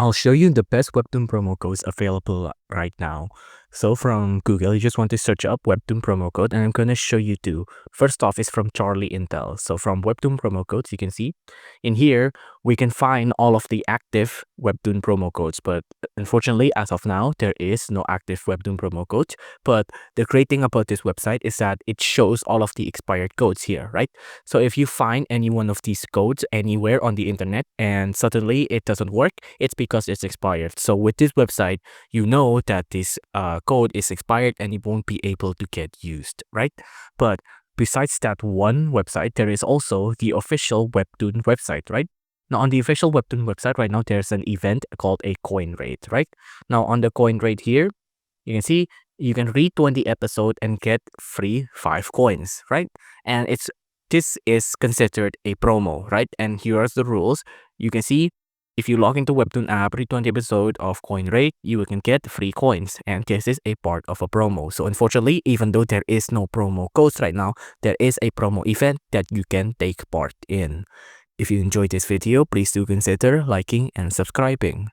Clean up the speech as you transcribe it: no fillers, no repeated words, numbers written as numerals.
I'll show you the best Webtoon promo codes available right now. So from Google, you just want to search up Webtoon promo code, and I'm going to show you two. First off is from Charlie Intel. So from Webtoon promo codes, you can see in here, we can find all of the active Webtoon promo codes. But unfortunately, as of now, there is no active Webtoon promo code. But the great thing about this website is that it shows all of the expired codes here, right? So if you find any one of these codes anywhere on the internet and suddenly it doesn't work, it's because it's expired. So with this website, you know that this code is expired and it won't be able to get used, right? But besides that one website, there is also the official Webtoon website, right? Now on the official Webtoon website right now, there's an event called a coin rate, right? Now on the coin rate here, you can see you can read 20 episodes and get free 5 coins, right? And this is considered a promo, right? And here are the rules. You can see if you log into Webtoon app, read 20 episode of coin rate, you can get free coins. And this is a part of a promo. So unfortunately, even though there is no promo codes right now, there is a promo event that you can take part in. If you enjoyed this video, please do consider liking and subscribing.